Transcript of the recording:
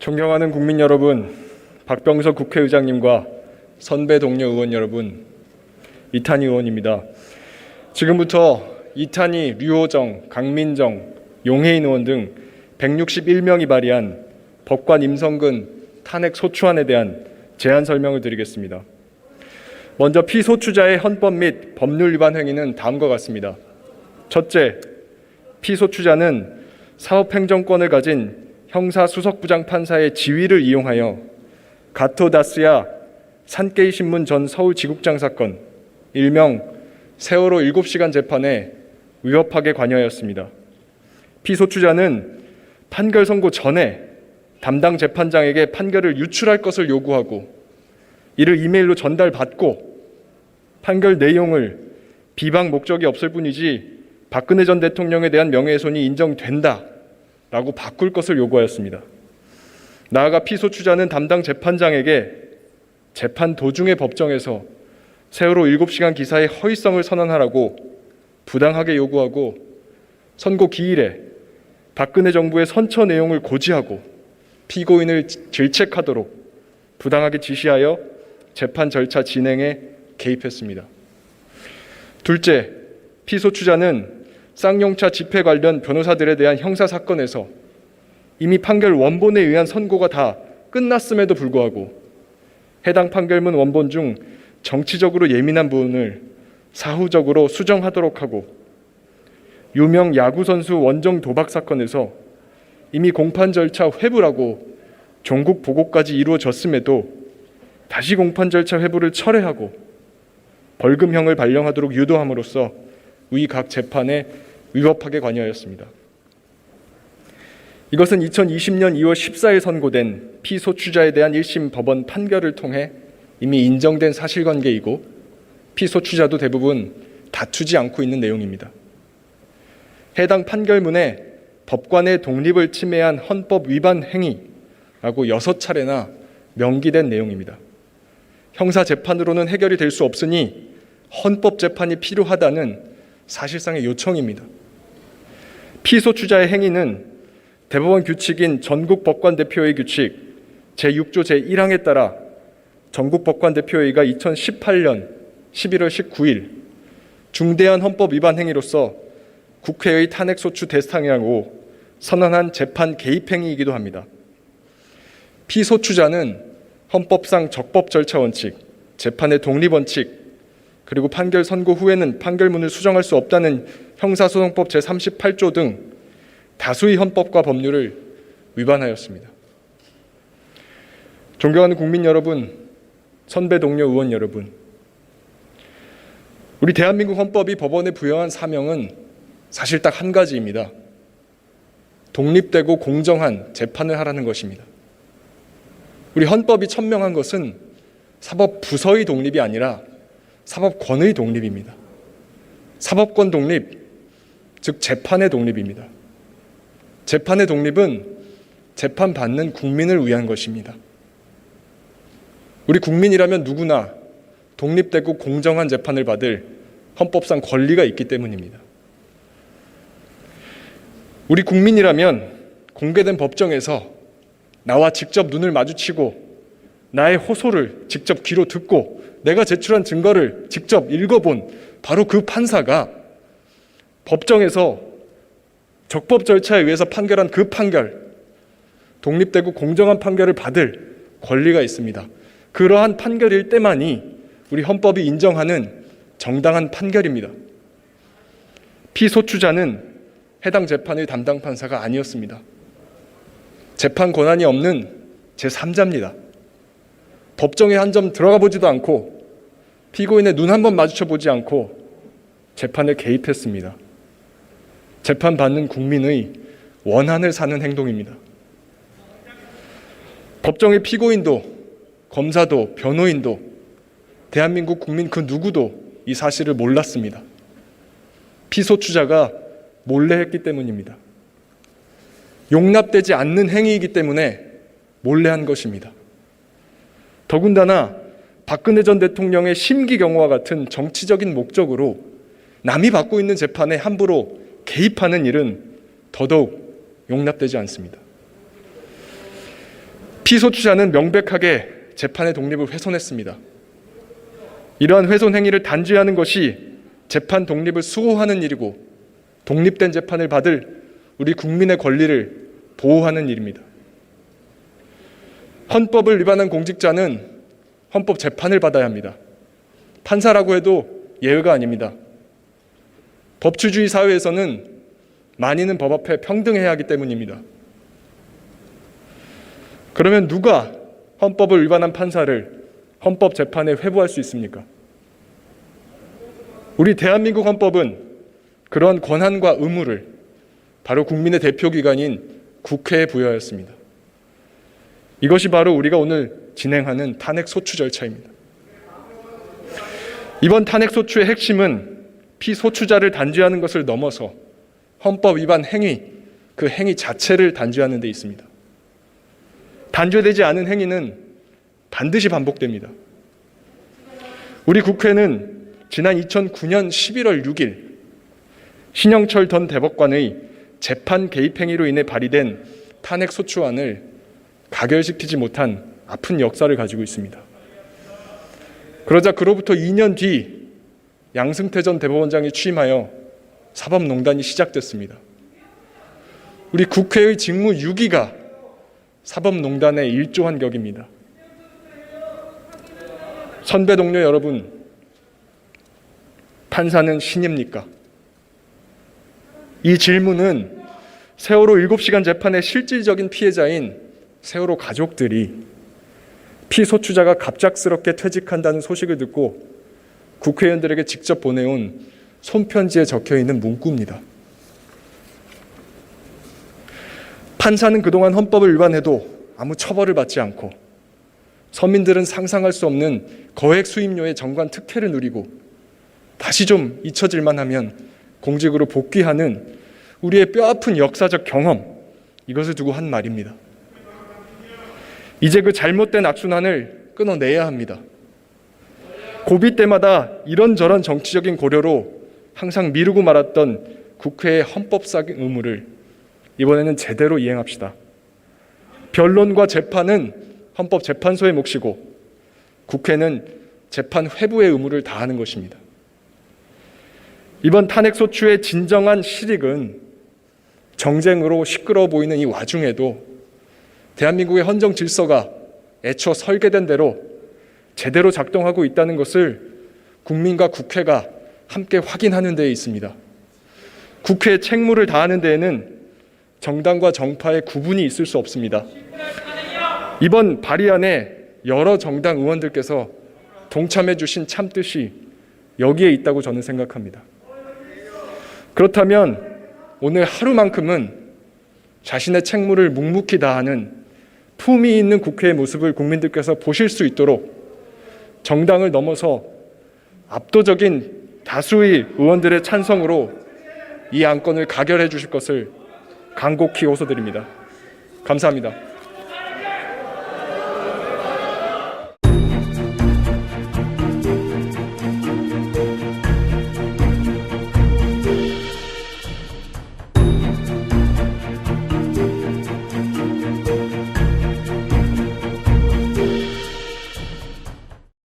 존경하는 국민 여러분, 박병석 국회의장님과 선배 동료 의원 여러분, 이탄희 의원입니다. 지금부터 이탄희, 류호정, 강민정, 용해인 의원 등 161명이 발의한 법관 임성근 탄핵 소추안에 대한 제안 설명을 드리겠습니다. 먼저 피소추자의 헌법 및 법률 위반 행위는 다음과 같습니다. 첫째, 피소추자는 사법행정권을 가진 형사수석부장 판사의 지위를 이용하여 가토다스야 산케이 신문 전 서울지국장 사건, 일명 세월호 7시간 재판에 위협하게 관여하였습니다. 피소추자는 판결 선고 전에 담당 재판장에게 판결을 유출할 것을 요구하고 이를 이메일로 전달받고 판결 내용을 비방 목적이 없을 뿐이지 박근혜 전 대통령에 대한 명예훼손이 인정된다라고 바꿀 것을 요구하였습니다. 나아가 피소추자는 담당 재판장에게 재판 도중에 법정에서 세월호 7시간 기사의 허위성을 선언하라고 부당하게 요구하고 선고 기일에 박근혜 정부의 선처 내용을 고지하고 피고인을 질책하도록 부당하게 지시하여 재판 절차 진행에 개입했습니다. 둘째, 피소추자는 쌍용차 집회 관련 변호사들에 대한 형사사건에서 이미 판결 원본에 의한 선고가 다 끝났음에도 불구하고 해당 판결문 원본 중 정치적으로 예민한 부분을 사후적으로 수정하도록 하고 유명 야구선수 원정 도박 사건에서 이미 공판 절차 회부라고 종국 보고까지 이루어졌음에도 다시 공판 절차 회부를 철회하고 벌금형을 발령하도록 유도함으로써 위 각 재판에 위법하게 관여하였습니다. 이것은 2020년 2월 14일 선고된 피소추자에 대한 1심 법원 판결을 통해 이미 인정된 사실관계이고 피소추자도 대부분 다투지 않고 있는 내용입니다. 해당 판결문에 법관의 독립을 침해한 헌법 위반 행위라고 6차례나 명기된 내용입니다. 형사재판으로는 해결이 될 수 없으니 헌법재판이 필요하다는 사실상의 요청입니다. 피소추자의 행위는 대법원 규칙인 전국법관대표회의 규칙 제6조 제1항에 따라 전국법관대표회의가 2018년 11월 19일 중대한 헌법 위반 행위로서 국회의 탄핵소추 대상이라고 선언한 재판 개입 행위이기도 합니다. 피소추자는 헌법상 적법 절차 원칙, 재판의 독립 원칙, 그리고 판결 선고 후에는 판결문을 수정할 수 없다는 형사소송법 제38조 등 다수의 헌법과 법률을 위반하였습니다. 존경하는 국민 여러분, 선배 동료 의원 여러분, 우리 대한민국 헌법이 법원에 부여한 사명은 사실 딱 한 가지입니다. 독립되고 공정한 재판을 하라는 것입니다. 우리 헌법이 천명한 것은 사법부서의 독립이 아니라 사법권의 독립입니다. 사법권 독립, 즉 재판의 독립입니다. 재판의 독립은 재판받는 국민을 위한 것입니다. 우리 국민이라면 누구나 독립되고 공정한 재판을 받을 헌법상 권리가 있기 때문입니다. 우리 국민이라면 공개된 법정에서 나와 직접 눈을 마주치고 나의 호소를 직접 귀로 듣고 내가 제출한 증거를 직접 읽어본 바로 그 판사가 법정에서 적법 절차에 의해서 판결한 그 판결, 독립되고 공정한 판결을 받을 권리가 있습니다. 그러한 판결일 때만이 우리 헌법이 인정하는 정당한 판결입니다. 피소추자는 해당 재판의 담당 판사가 아니었습니다. 재판 권한이 없는 제3자입니다. 법정에 한 점 들어가 보지도 않고 피고인의 눈 한 번 마주쳐 보지 않고 재판에 개입했습니다. 재판받는 국민의 원한을 사는 행동입니다. 법정의 피고인도 검사도 변호인도 대한민국 국민 그 누구도 이 사실을 몰랐습니다. 피소추자가 몰래 했기 때문입니다. 용납되지 않는 행위이기 때문에 몰래 한 것입니다. 더군다나 박근혜 전 대통령의 심기경호와 같은 정치적인 목적으로 남이 받고 있는 재판에 함부로 개입하는 일은 더더욱 용납되지 않습니다. 피소추자는 명백하게 재판의 독립을 훼손했습니다. 이러한 훼손 행위를 단죄하는 것이 재판 독립을 수호하는 일이고 독립된 재판을 받을 우리 국민의 권리를 보호하는 일입니다. 헌법을 위반한 공직자는 헌법 재판을 받아야 합니다. 판사라고 해도 예외가 아닙니다. 법치주의 사회에서는 만인은 법 앞에 평등해야 하기 때문입니다. 그러면 누가 헌법을 위반한 판사를 헌법 재판에 회부할 수 있습니까? 우리 대한민국 헌법은 그러한 권한과 의무를 바로 국민의 대표기관인 국회에 부여하였습니다. 이것이 바로 우리가 오늘 진행하는 탄핵소추 절차입니다. 이번 탄핵소추의 핵심은 피소추자를 단죄하는 것을 넘어서 헌법 위반 행위, 그 행위 자체를 단죄하는 데 있습니다. 단죄되지 않은 행위는 반드시 반복됩니다. 우리 국회는 지난 2009년 11월 6일 신영철 전 대법관의 재판 개입 행위로 인해 발의된 탄핵소추안을 가결시키지 못한 아픈 역사를 가지고 있습니다. 그러자 그로부터 2년 뒤 양승태 전 대법원장이 취임하여 사법농단이 시작됐습니다. 우리 국회의 직무 유기가 사법농단의 일조한 격입니다. 선배 동료 여러분, 판사는 신입니까? 이 질문은 세월호 7시간 재판의 실질적인 피해자인 세월호 가족들이 피소추자가 갑작스럽게 퇴직한다는 소식을 듣고 국회의원들에게 직접 보내온 손편지에 적혀있는 문구입니다. 판사는 그동안 헌법을 위반해도 아무 처벌을 받지 않고 서민들은 상상할 수 없는 거액 수임료의 정관 특혜를 누리고 다시 좀 잊혀질만 하면 공직으로 복귀하는 우리의 뼈아픈 역사적 경험, 이것을 두고 한 말입니다. 이제 그 잘못된 악순환을 끊어내야 합니다. 고비 때마다 이런저런 정치적인 고려로 항상 미루고 말았던 국회의 헌법상 의무를 이번에는 제대로 이행합시다. 변론과 재판은 헌법재판소의 몫이고 국회는 재판 회부의 의무를 다하는 것입니다. 이번 탄핵소추의 진정한 실익은 정쟁으로 시끄러워 보이는 이 와중에도 대한민국의 헌정 질서가 애초 설계된 대로 제대로 작동하고 있다는 것을 국민과 국회가 함께 확인하는 데에 있습니다. 국회의 책무를 다하는 데에는 정당과 정파의 구분이 있을 수 없습니다. 이번 발의안에 여러 정당 의원들께서 동참해 주신 참뜻이 여기에 있다고 저는 생각합니다. 그렇다면 오늘 하루만큼은 자신의 책무를 묵묵히 다하는 품위 있는 국회의 모습을 국민들께서 보실 수 있도록 정당을 넘어서 압도적인 다수의 의원들의 찬성으로 이 안건을 가결해 주실 것을 간곡히 호소드립니다. 감사합니다.